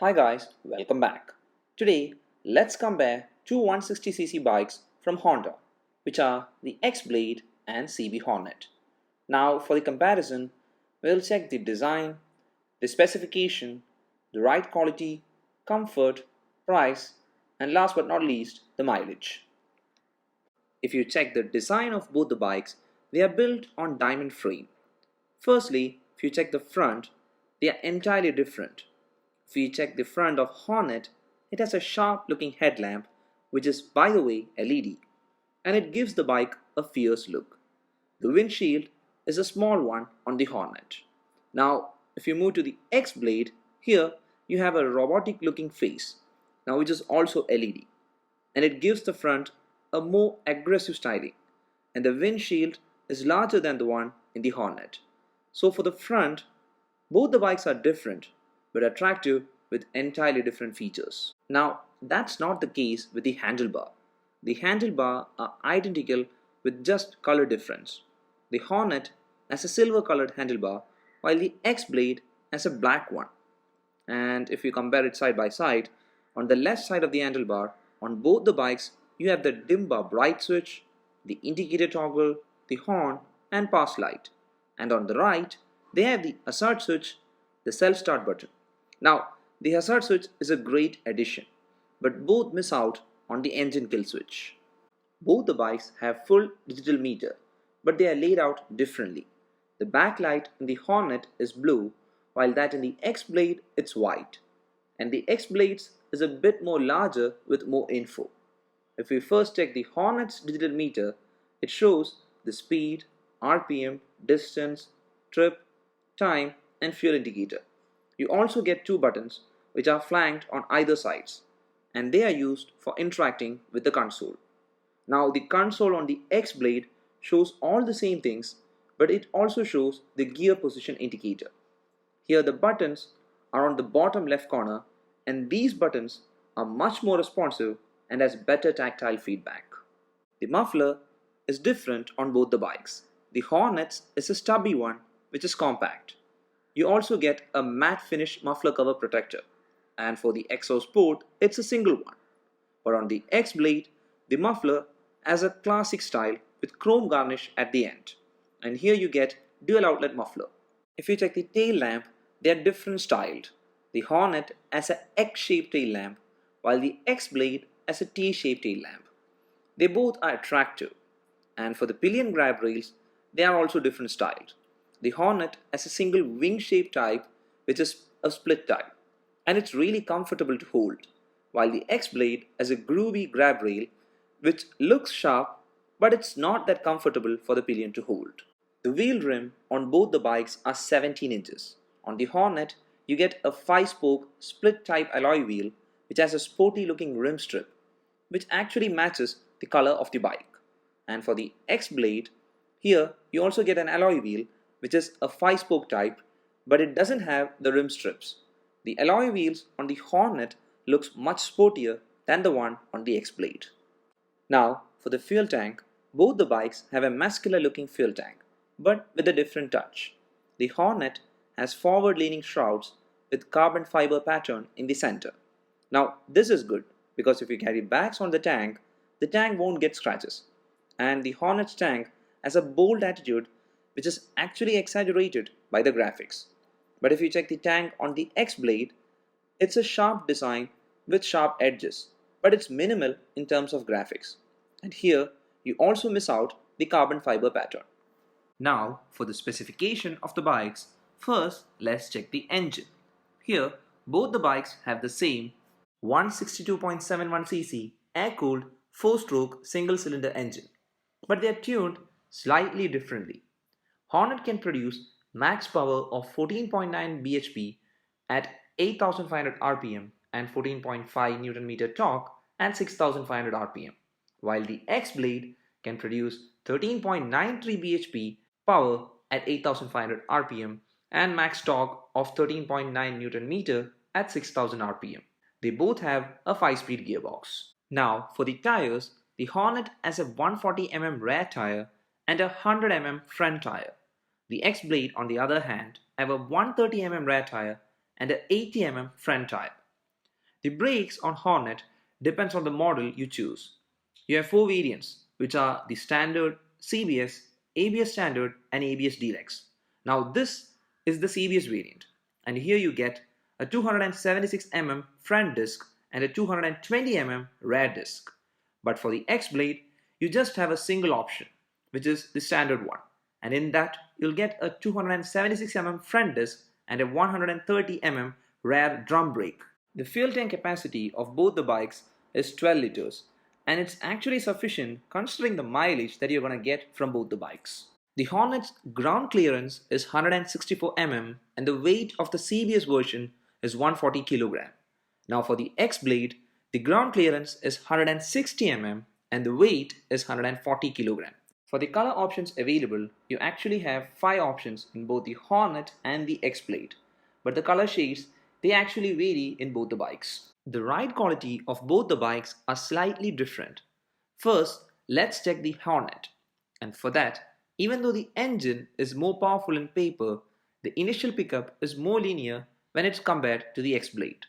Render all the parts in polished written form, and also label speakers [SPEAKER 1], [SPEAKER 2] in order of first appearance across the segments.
[SPEAKER 1] Hi guys, welcome back. Today, let's compare two 160cc bikes from Honda, which are the X-Blade and CB Hornet. Now, for the comparison, we'll check the design, the specification, the ride quality, comfort, price, and last but not least, the mileage. If you check the design of both the bikes, they are built on diamond frame. Firstly, if you check the front, they are entirely different. If you check the front of Hornet, it has a sharp looking headlamp, which is by the way LED, and it gives the bike a fierce look. The windshield is a small one on the Hornet. Now, if you move to the X-Blade, here you have a robotic looking face, now which is also LED, and it gives the front a more aggressive styling, and the windshield is larger than the one in the Hornet. So for the front, both the bikes are different but attractive with entirely different features. Now, that's not the case with the handlebar. The handlebar are identical with just color difference. The Hornet has a silver colored handlebar while the X-Blade has a black one. And if you compare it side by side, on the left side of the handlebar, on both the bikes, you have the dim bar bright switch, the indicator toggle, the horn, and pass light. And on the right, they have the hazard switch, the self start button. Now, the hazard switch is a great addition, but both miss out on the engine kill switch. Both the bikes have full digital meter, but they are laid out differently. The backlight in the Hornet is blue, while that in the X-Blade it's white. And the X-Blades is a bit more larger with more info. If we first check the Hornet's digital meter, it shows the speed, RPM, distance, trip, time, and fuel indicator. You also get two buttons which are flanked on either sides, and they are used for interacting with the console. Now the console on the X-Blade shows all the same things, but it also shows the gear position indicator. Here the buttons are on the bottom left corner, and these buttons are much more responsive and has better tactile feedback. The muffler is different on both the bikes. The Hornet's is a stubby one which is compact. You also get a matte finish muffler cover protector, and for the Exo Sport it's a single one. But on the X-Blade, the muffler has a classic style with chrome garnish at the end, and here you get dual outlet muffler. If you check the tail lamp, they are different styled. The Hornet has a X-shaped tail lamp, while the X-Blade has a T-shaped tail lamp. They both are attractive, and for the pillion grab rails, they are also different styled. The Hornet has a single wing-shaped type, which is a split type, and it's really comfortable to hold, while the X-Blade has a groovy grab rail, which looks sharp, but it's not that comfortable for the pillion to hold. The wheel rim on both the bikes are 17 inches. On the Hornet, you get a 5-spoke split type alloy wheel, which has a sporty looking rim strip, which actually matches the color of the bike. And for the X-Blade, here you also get an alloy wheel, which is a 5-spoke type, but it doesn't have the rim strips. The alloy wheels on the Hornet looks much sportier than the one on the X-Blade. Now, for the fuel tank, both the bikes have a muscular looking fuel tank, but with a different touch. The Hornet has forward leaning shrouds with carbon fiber pattern in the center. Now, this is good because if you carry bags on the tank won't get scratches. And the Hornet's tank has a bold attitude which is actually exaggerated by the graphics. But if you check the tank on the X-Blade, it's a sharp design with sharp edges, but it's minimal in terms of graphics. And here, you also miss out the carbon fiber pattern. Now, for the specification of the bikes, first let's check the engine. Here, both the bikes have the same 162.71cc air-cooled 4-stroke single-cylinder engine, but they are tuned slightly differently. Hornet can produce max power of 14.9 bhp at 8,500 rpm and 14.5 Nm torque at 6,500 rpm, while the X-Blade can produce 13.93 bhp power at 8,500 rpm and max torque of 13.9 Nm at 6,000 rpm. They both have a 5-speed gearbox. Now for the tires, the Hornet has a 140mm rear tire and a 100mm front tire. The X-Blade on the other hand have a 130mm rear tire and a 80mm front tire. The brakes on Hornet depends on the model you choose. You have four variants, which are the standard, CBS, ABS standard, and ABS Deluxe. Now this is the CBS variant, and here you get a 276 mm front disc and a 220 mm rear disc. But for the X Blade, you just have a single option, which is the standard one, and in that you'll get a 276 mm front disc and a 130 mm rear drum brake. The fuel tank capacity of both the bikes is 12 liters, and it's actually sufficient considering the mileage that you're going to get from both the bikes. The Hornet's ground clearance is 164 mm and the weight of the CBS version is 140 kg. Now for the X Blade, the ground clearance is 160 mm and the weight is 140 kg. For the color options available, you actually have 5 options in both the Hornet and the X Blade, but the color shades they actually vary in both the bikes. The ride quality of both the bikes are slightly different. First, let's check the Hornet. And for that, even though the engine is more powerful in paper, the initial pickup is more linear when it's compared to the X Blade.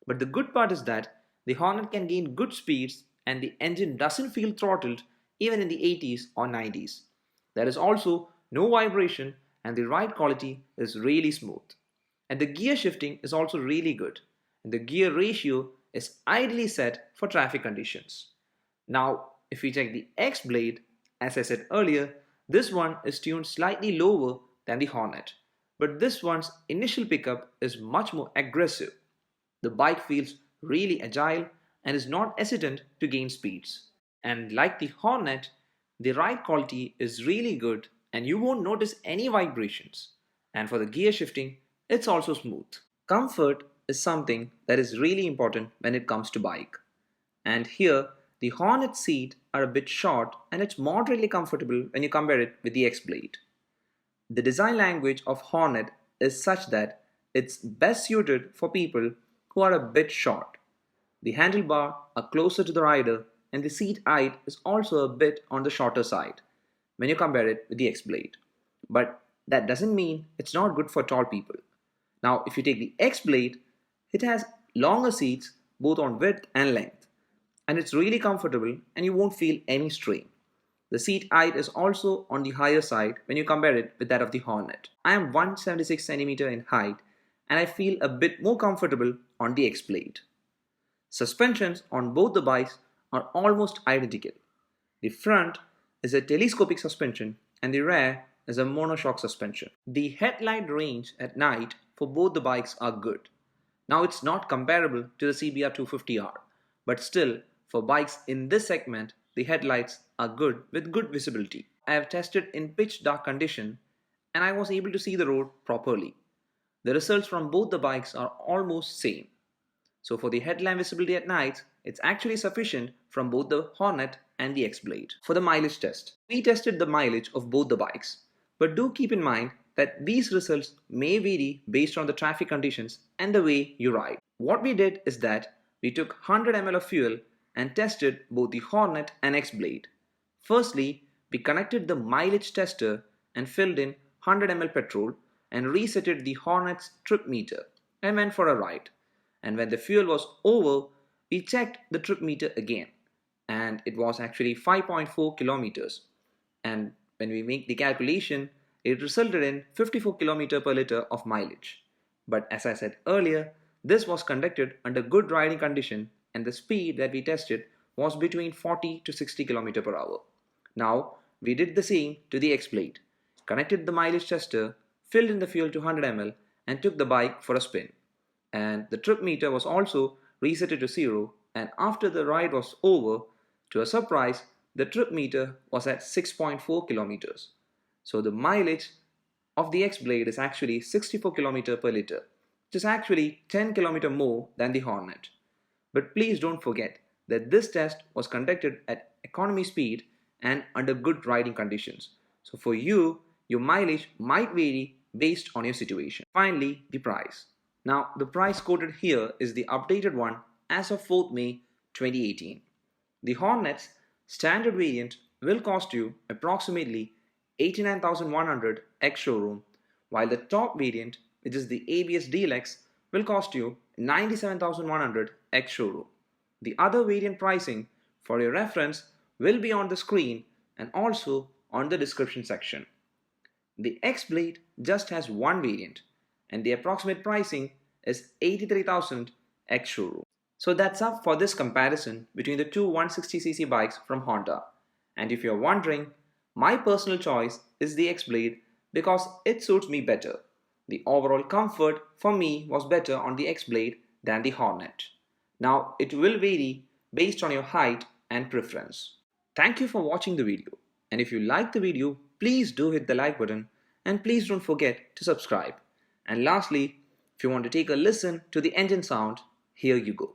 [SPEAKER 1] But the good part is that the Hornet can gain good speeds and the engine doesn't feel throttled even in the 80s or 90s. There is also no vibration and the ride quality is really smooth. And the gear shifting is also really good, and the gear ratio is ideally set for traffic conditions. Now, if we check the X Blade, as I said earlier, this one is tuned slightly lower than the Hornet, but this one's initial pickup is much more aggressive. The bike feels really agile and is not hesitant to gain speeds. And like the Hornet, the ride quality is really good and you won't notice any vibrations. And for the gear shifting, it's also smooth. Comfort is something that is really important when it comes to bike. And here, the Hornet seat are a bit short and it's moderately comfortable when you compare it with the X Blade. The design language of Hornet is such that it's best suited for people who are a bit short. The handlebar are closer to the rider and the seat height is also a bit on the shorter side when you compare it with the X Blade. But that doesn't mean it's not good for tall people. Now, if you take the X Blade, it has longer seats both on width and length, and it's really comfortable and you won't feel any strain. The seat height is also on the higher side when you compare it with that of the Hornet. I am 176 cm in height and I feel a bit more comfortable on the X Blade. Suspensions on both the bikes are almost identical. The front is a telescopic suspension and the rear is a monoshock suspension. The headlight range at night for both the bikes are good. Now it's not comparable to the CBR 250R, but still for bikes in this segment, the headlights are good with good visibility. I have tested in pitch dark condition and I was able to see the road properly. The results from both the bikes are almost same. So for the headlamp visibility at night, it's actually sufficient from both the Hornet and the X Blade. For the mileage test, we tested the mileage of both the bikes, but do keep in mind that these results may vary based on the traffic conditions and the way you ride. What we did is that we took 100 ml of fuel and tested both the Hornet and X Blade. Firstly, we connected the mileage tester and filled in 100 ml petrol and resetted the Hornet's trip meter and went for a ride. And when the fuel was over, we checked the trip meter again and it was actually 5.4 kilometers. And when we make the calculation, it resulted in 54 km per liter of mileage. But as I said earlier, this was conducted under good riding condition and the speed that we tested was between 40 to 60 km per hour. Now, we did the same to the X Blade, connected the mileage tester, filled in the fuel to 100 ml and took the bike for a spin. And the trip meter was also resetted to 0 and after the ride was over, to a surprise, the trip meter was at 6.4 kilometers. So the mileage of the X Blade is actually 64 km per liter, which is actually 10 km more than the Hornet. But please don't forget that this test was conducted at economy speed and under good riding conditions. So for you, your mileage might vary based on your situation. Finally, the price. Now, the price quoted here is the updated one as of 4th May 2018. The Hornet's standard variant will cost you approximately 89,100 ex-showroom, while the top variant, which is the ABS Deluxe, will cost you 97,100 X showroom. The other variant pricing for your reference will be on the screen and also on the description section. The X Blade just has one variant and the approximate pricing is 83,000 X showroom. So that's up for this comparison between the two 160cc bikes from Honda. And if you're wondering, my personal choice is the X Blade because it suits me better. The overall comfort for me was better on the X Blade than the Hornet. Now it will vary based on your height and preference. Thank you for watching the video, and if you like the video, please do hit the like button and please don't forget to subscribe. And lastly, if you want to take a listen to the engine sound, here you go.